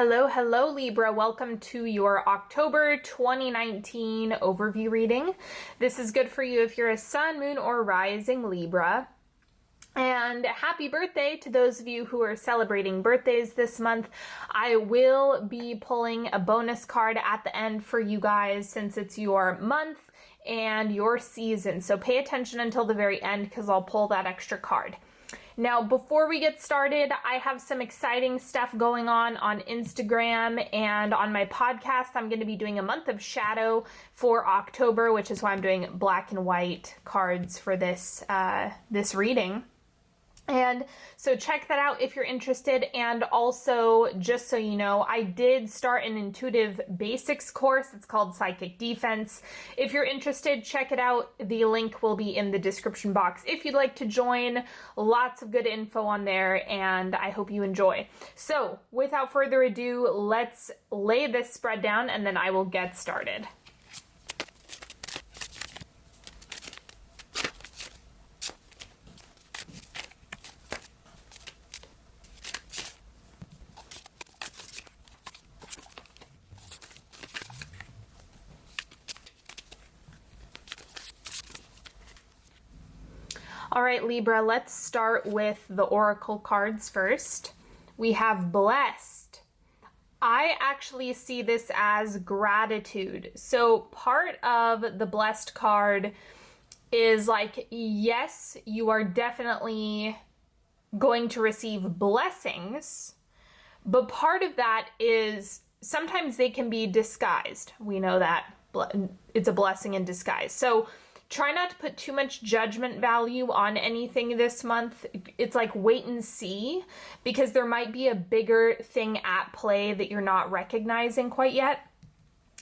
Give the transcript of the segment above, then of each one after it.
Hello, Libra. Welcome to your October 2019 overview reading. This is good for you if you're a sun, moon, or rising Libra. And happy birthday to those of you who are celebrating birthdays this month. I will be pulling a bonus card at the end for you guys since it's your month and your season. So pay attention until the very end because I'll pull that extra card. Now, before we get started, I have some exciting stuff going on Instagram and on my podcast. I'm going to be doing a month of shadow for October, which is why I'm doing black and white cards for this reading. And so check that out if you're interested. And also, just so you know, I did start an intuitive basics course. It's called Psychic Defense. If you're interested, check it out. The link will be in the description box if you'd like to join. Lots of good info on there, and I hope you enjoy. So without further ado, let's lay this spread down and then I will get started. All right, Libra, let's start with the oracle cards first. We have blessed. I actually see this as gratitude. So part of the blessed card is like, yes, you are definitely going to receive blessings, but part of that is sometimes they can be disguised. We know that it's a blessing in disguise. So try not to put too much judgment value on anything this month. It's like wait and see, because there might be a bigger thing at play that you're not recognizing quite yet.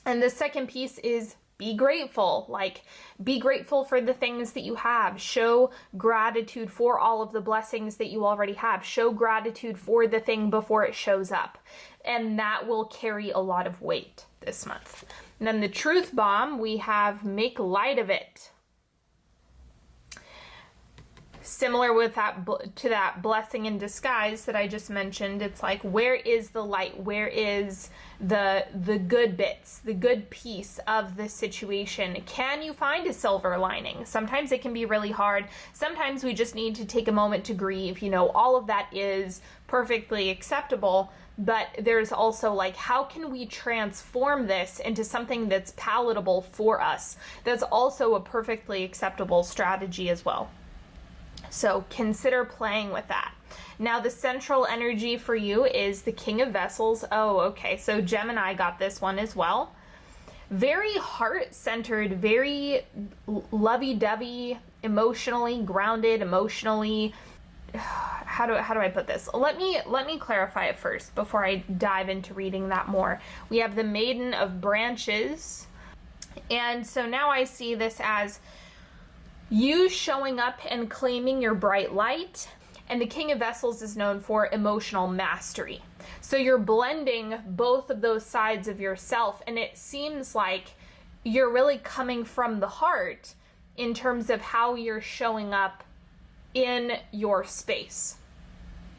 And the second piece is be grateful. Like, be grateful for the things that you have. Show gratitude for all of the blessings that you already have. Show gratitude for the thing before it shows up. And that will carry a lot of weight this month. And then the truth bomb, we have make light of it. Similar with that blessing in disguise that I just mentioned. It's like, where is the light? Where is the good bits, the good piece of the situation? Can you find a silver lining? Sometimes it can be really hard. Sometimes we just need to take a moment to grieve. You know, all of that is perfectly acceptable. But there's also like, how can we transform this into something that's palatable for us? That's also a perfectly acceptable strategy as well. So consider playing with that. Now the central energy for you is the King of Vessels. Oh, okay. So Gemini got this one as well. Very heart-centered, very lovey-dovey, emotionally grounded, emotionally. How do I put this? Let me clarify it first before I dive into reading that more. We have the Maiden of Branches. And so now I see this as you showing up and claiming your bright light. And the King of Vessels is known for emotional mastery. So you're blending both of those sides of yourself, and it seems like you're really coming from the heart in terms of how you're showing up in your space.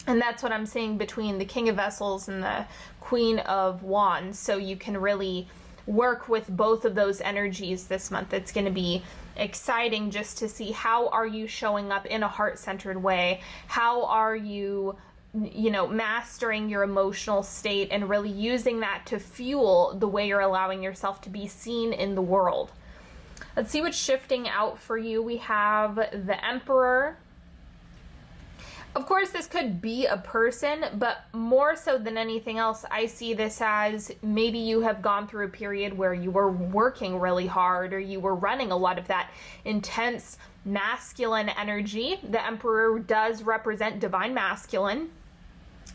And that's what I'm seeing between the King of Vessels and the Queen of Wands. So you can really work with both of those energies this month. It's going to be exciting just to see how are you showing up in a heart-centered way. How are you mastering your emotional state and really using that to fuel the way you're allowing yourself to be seen in the world. Let's see what's shifting out for you. We have the Emperor. Of course, this could be a person, but more so than anything else, I see this as maybe you have gone through a period where you were working really hard or you were running a lot of that intense masculine energy. The Emperor does represent divine masculine.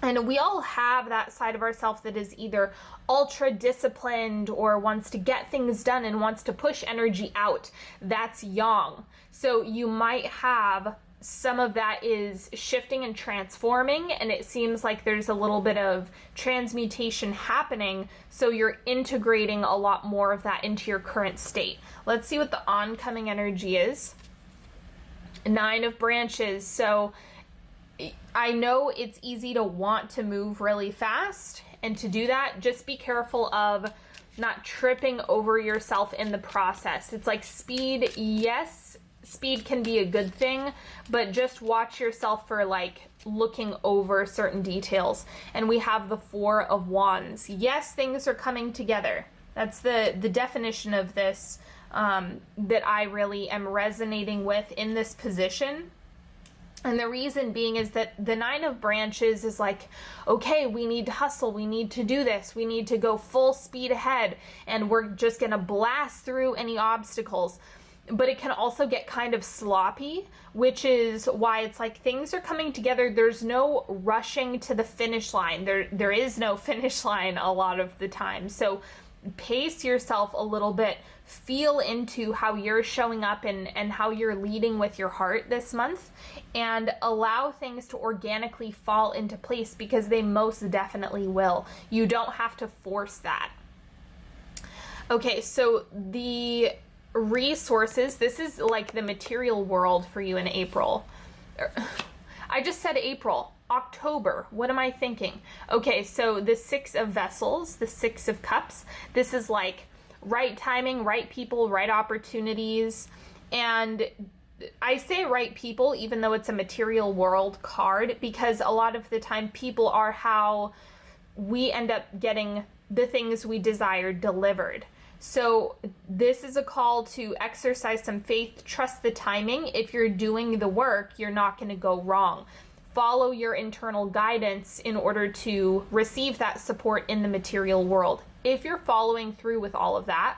And we all have that side of ourselves that is either ultra disciplined or wants to get things done and wants to push energy out. That's yang. So you might have some of that is shifting and transforming, and it seems like there's a little bit of transmutation happening, so you're integrating a lot more of that into your current state. Let's see what the oncoming energy is. 9 of Branches. So I know it's easy to want to move really fast, and to do that, just be careful of not tripping over yourself in the process. It's like speed, yes, speed can be a good thing, but just watch yourself for like looking over certain details. And we have the Four of Wands. Yes, things are coming together. That's the definition of this that I really am resonating with in this position. And the reason being is that the Nine of Branches is like, okay, we need to hustle, we need to do this, we need to go full speed ahead, and we're just gonna blast through any obstacles. But it can also get kind of sloppy, which is why it's like things are coming together. There's no rushing to the finish line. There is no finish line a lot of the time. So pace yourself a little bit. Feel into how you're showing up and how you're leading with your heart this month, and allow things to organically fall into place, because they most definitely will. You don't have to force that. Okay, so the resources, this is like the material world for you in April. I just said April. October, what am I thinking? Okay, so the Six of Vessels, the Six of Cups, this is like right timing, right people, right opportunities. And I say right people, even though it's a material world card, because a lot of the time people are how we end up getting the things we desire delivered. So this is a call to exercise some faith, trust the timing. If you're doing the work, you're not going to go wrong. Follow your internal guidance in order to receive that support in the material world. If you're following through with all of that,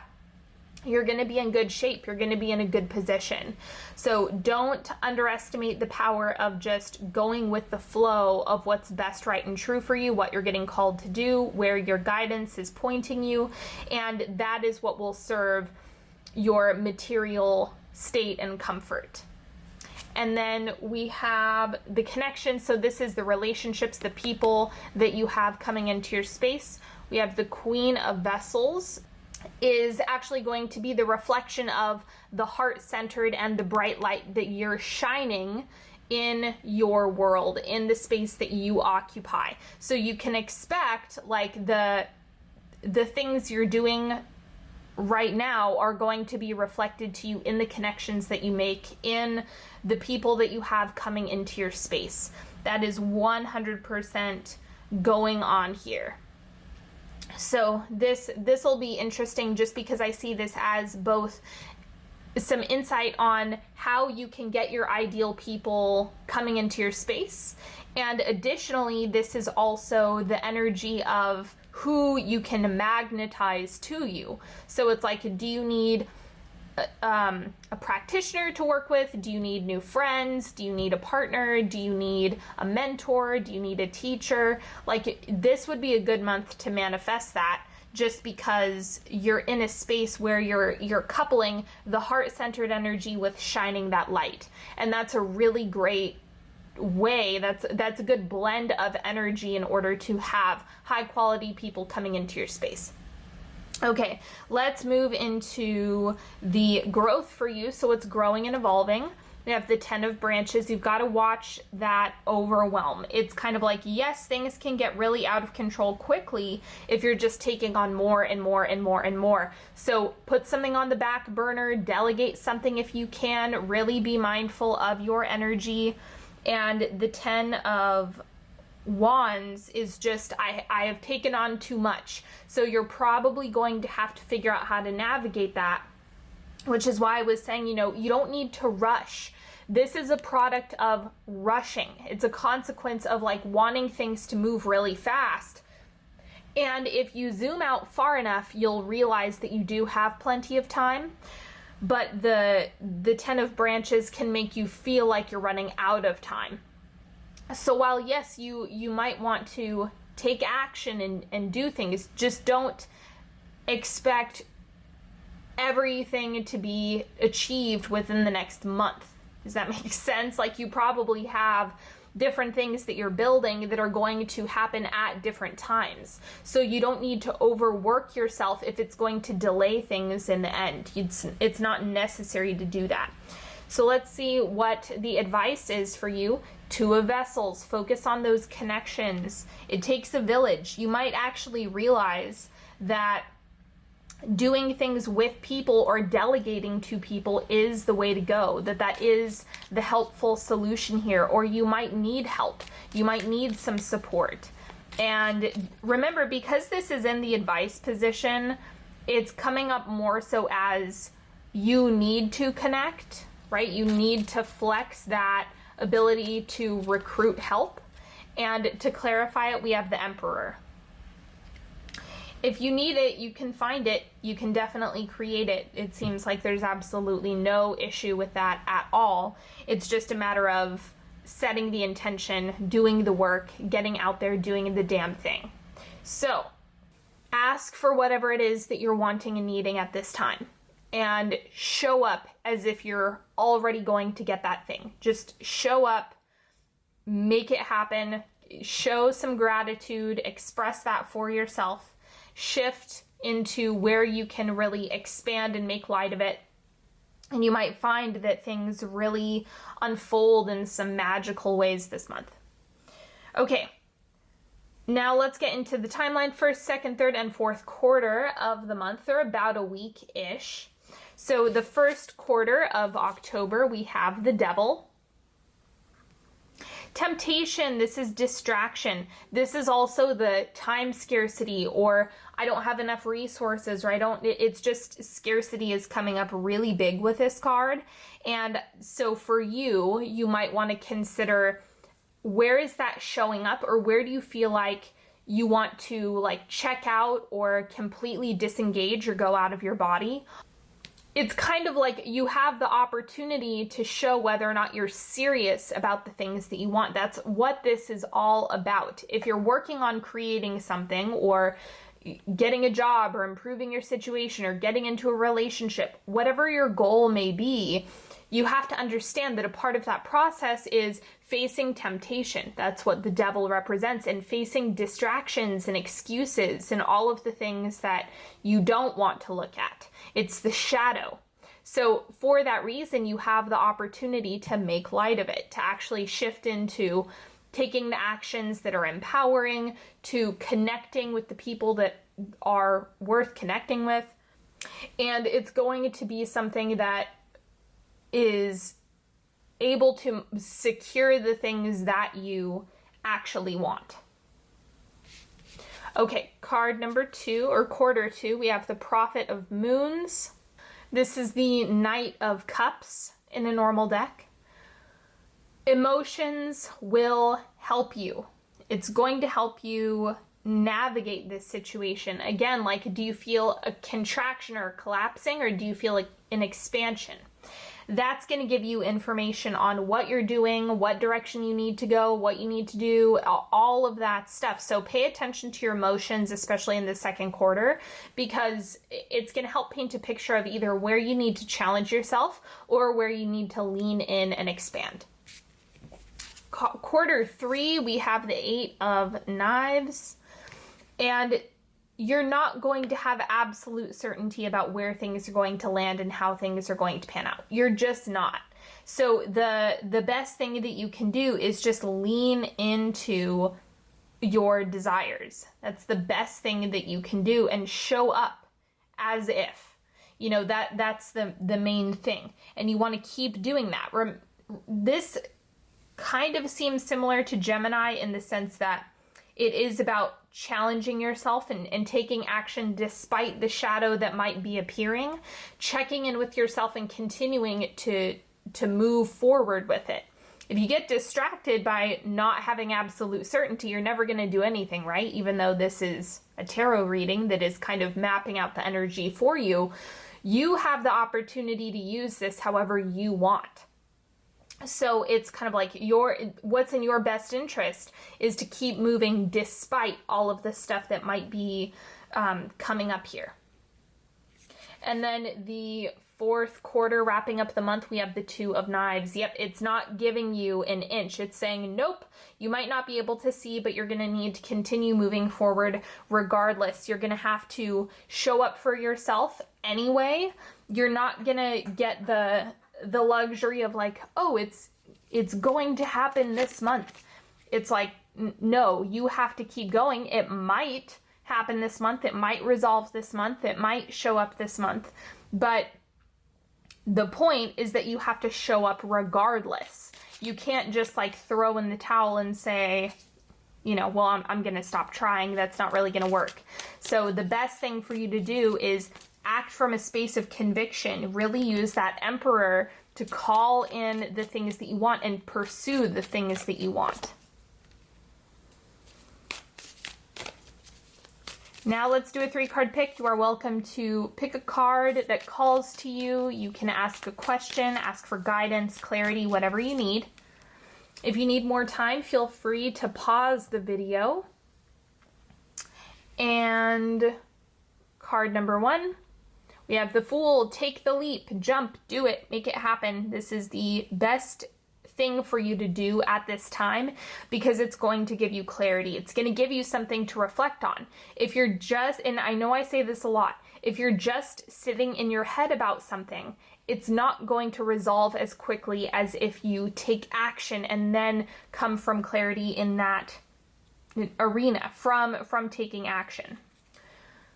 you're going to be in good shape. You're going to be in a good position. So don't underestimate the power of just going with the flow of what's best, right, and true for you, what you're getting called to do, where your guidance is pointing you, and that is what will serve your material state and comfort. And then we have the connection. So this is the relationships, the people that you have coming into your space. We have the Queen of Vessels is actually going to be the reflection of the heart-centered and the bright light that you're shining in your world, in the space that you occupy. So you can expect like the things you're doing right now are going to be reflected to you in the connections that you make, in the people that you have coming into your space. That is 100% going on here. So this will be interesting, just because I see this as both some insight on how you can get your ideal people coming into your space, and additionally this is also the energy of who you can magnetize to you. So it's like, do you need a practitioner to work with? Do you need new friends? Do you need a partner? Do you need a mentor? Do you need a teacher? Like, this would be a good month to manifest that, just because you're in a space where you're coupling the heart-centered energy with shining that light. And that's a really great way, that's a good blend of energy in order to have high quality people coming into your space. Okay, let's move into the growth for you. So it's growing and evolving. We have the 10 of Branches. You've got to watch that overwhelm. It's kind of like, yes, things can get really out of control quickly if you're just taking on more and more and more and more. So put something on the back burner, delegate something if you can, really be mindful of your energy. And the 10 of Wands is just, I have taken on too much. So you're probably going to have to figure out how to navigate that, which is why I was saying, you don't need to rush. This is a product of rushing. It's a consequence of like wanting things to move really fast. And if you zoom out far enough, you'll realize that you do have plenty of time. But the 10 of Branches can make you feel like you're running out of time. So while yes, you might want to take action and do things, just don't expect everything to be achieved within the next month. Does that make sense? Like, you probably have different things that you're building that are going to happen at different times. So you don't need to overwork yourself if it's going to delay things in the end. It's not necessary to do that. So let's see what the advice is for you. Two of Vessels, focus on those connections. It takes a village. You might actually realize that doing things with people or delegating to people is the way to go, that is the helpful solution here, or you might need help. You might need some support. And remember, because this is in the advice position, it's coming up more so as you need to connect, right? You need to flex that ability to recruit help. And to clarify it, we have the Emperor. If you need it, you can find it. You can definitely create it. It seems like there's absolutely no issue with that at all. It's just a matter of setting the intention, doing the work, getting out there, doing the damn thing. So, ask for whatever it is that you're wanting and needing at this time. And show up as if you're already going to get that thing. Just show up, make it happen, show some gratitude, express that for yourself. Shift into where you can really expand and make light of it. And you might find that things really unfold in some magical ways this month. Okay, now let's get into the timeline. First, second, third, and fourth quarter of the month. They're about a week-ish. So the first quarter of October, we have the Devil. Temptation, this is distraction. This is also the time scarcity, or I don't have enough resources, or it's just scarcity is coming up really big with this card. And so for you, you might want to consider, where is that showing up, or where do you feel like you want to check out or completely disengage or go out of your body? It's kind of like you have the opportunity to show whether or not you're serious about the things that you want. That's what this is all about. If you're working on creating something, or getting a job, or improving your situation, or getting into a relationship, whatever your goal may be, you have to understand that a part of that process is facing temptation. That's what the Devil represents, and facing distractions and excuses and all of the things that you don't want to look at. It's the shadow. So for that reason, you have the opportunity to make light of it, to actually shift into taking the actions that are empowering, to connecting with the people that are worth connecting with. And it's going to be something that is able to secure the things that you actually want. Okay, card number 2, or quarter 2, we have the Prophet of Moons. This is the Knight of Cups in a normal deck. Emotions will help you. It's going to help you navigate this situation. Again, do you feel a contraction or collapsing, or do you feel like an expansion? That's going to give you information on what you're doing, what direction you need to go, what you need to do, all of that stuff. So pay attention to your emotions, especially in the second quarter, because it's going to help paint a picture of either where you need to challenge yourself or where you need to lean in and expand. Quarter 3, we have the 8 of Knives, and you're not going to have absolute certainty about where things are going to land and how things are going to pan out. You're just not. So the best thing that you can do is just lean into your desires. That's the best thing that you can do, and show up as if. That's the main thing. And you want to keep doing that. This kind of seems similar to Gemini in the sense that it is about challenging yourself and taking action despite the shadow that might be appearing, checking in with yourself and continuing to move forward with it. If you get distracted by not having absolute certainty, you're never going to do anything, right? Even though this is a tarot reading that is kind of mapping out the energy for you, you have the opportunity to use this however you want. So it's kind of like what's in your best interest is to keep moving despite all of the stuff that might be coming up here. And then the fourth quarter, wrapping up the month, we have the 2 of Knives. Yep, it's not giving you an inch. It's saying, nope, you might not be able to see, but you're going to need to continue moving forward regardless. You're going to have to show up for yourself anyway. You're not going to get the luxury of it's going to happen this month. It's like, no, you have to keep going. It might happen this month. It might resolve this month. It might show up this month. But the point is that you have to show up regardless. You can't just like throw in the towel and say, you know, well, I'm going to stop trying. That's not really going to work. So the best thing for you to do is act from a space of conviction. Really use that Emperor to call in the things that you want and pursue the things that you want. Now let's do a 3-card pick. You are welcome to pick a card that calls to you. You can ask a question, ask for guidance, clarity, whatever you need. If you need more time, feel free to pause the video. And card number 1, we have the Fool. Take the leap, jump, do it, make it happen. This is the best thing for you to do at this time because it's going to give you clarity. It's going to give you something to reflect on. If you're just, and I know I say this a lot, if you're just sitting in your head about something, it's not going to resolve as quickly as if you take action and then come from clarity in that arena from taking action.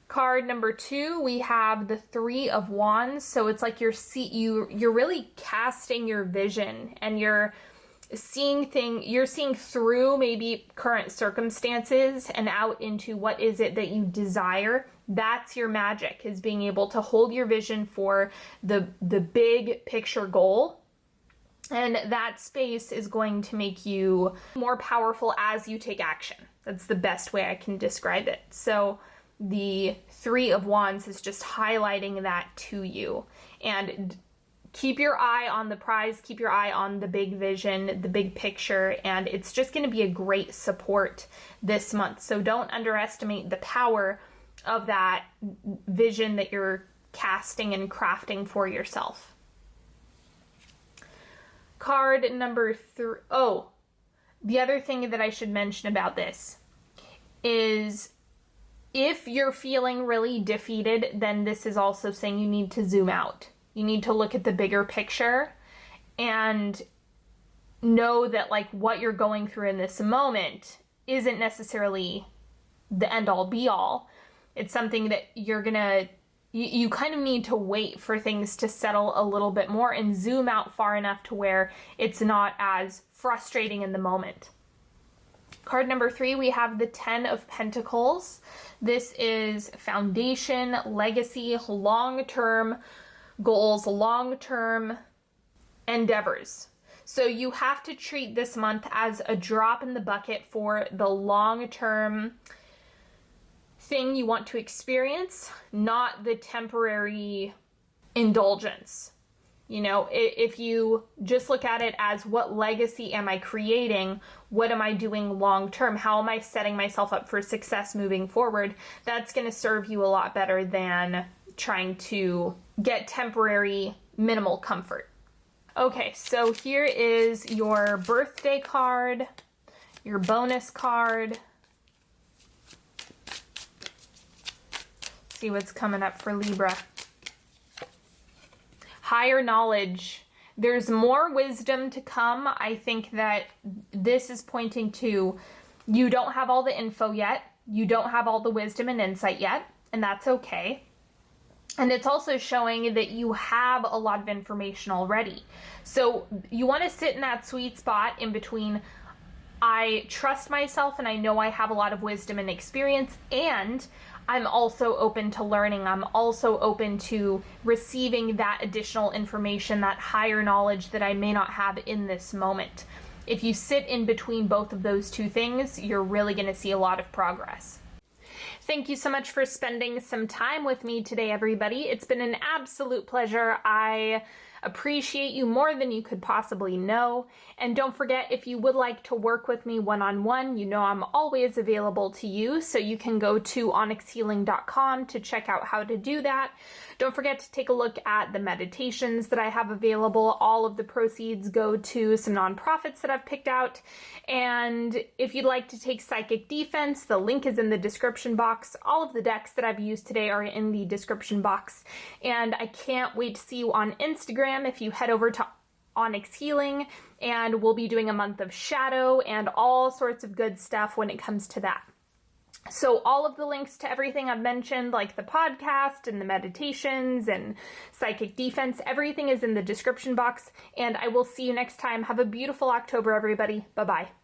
Card number 2, we have the 3 of Wands. So it's like you're really casting your vision and you're seeing through maybe current circumstances and out into what is it that you desire. That's your magic, is being able to hold your vision for the big picture goal. And that space is going to make you more powerful as you take action. That's the best way I can describe it. So the 3 of Wands is just highlighting that to you. And keep your eye on the prize, keep your eye on the big vision, the big picture, and it's just going to be a great support this month. So don't underestimate the power of that vision that you're casting and crafting for yourself. Card number 3. Oh, the other thing that I should mention about this is if you're feeling really defeated, then this is also saying you need to zoom out. You need to look at the bigger picture and know that like what you're going through in this moment isn't necessarily the end all be all. It's something that you kind of need to wait for things to settle a little bit more and zoom out far enough to where it's not as frustrating in the moment. Card number 3, we have the 10 of Pentacles. This is foundation, legacy, long-term goals, long-term endeavors. So you have to treat this month as a drop in the bucket for the long-term thing you want to experience, not the temporary indulgence. You know, if you just look at it as what legacy am I creating? What am I doing long term? How am I setting myself up for success moving forward? That's going to serve you a lot better than trying to get temporary minimal comfort. Okay, so here is your birthday card, your bonus card. See what's coming up for Libra. Higher knowledge. There's more wisdom to come. I think that this is pointing to you don't have all the info yet. You don't have all the wisdom and insight yet, and that's okay. And it's also showing that you have a lot of information already. So you want to sit in that sweet spot in between I trust myself and I know I have a lot of wisdom and experience, and I'm also open to learning. I'm also open to receiving that additional information, that higher knowledge that I may not have in this moment. If you sit in between both of those two things, you're really going to see a lot of progress. Thank you so much for spending some time with me today, everybody. It's been an absolute pleasure. I appreciate you more than you could possibly know. And don't forget, if you would like to work with me one-on-one, you know I'm always available to you. So you can go to onyxhealing.com to check out how to do that. Don't forget to take a look at the meditations that I have available. All of the proceeds go to some nonprofits that I've picked out. And if you'd like to take Psychic Defense, the link is in the description box. All of the decks that I've used today are in the description box. And I can't wait to see you on Instagram. If you head over to onyx healing, and we'll be doing a month of shadow and all sorts of good stuff when it comes to that. So all of the links to everything I've mentioned, like the podcast and the meditations and psychic defense, everything is in the description box, and I will see you next time. Have a beautiful October, everybody. Bye-bye.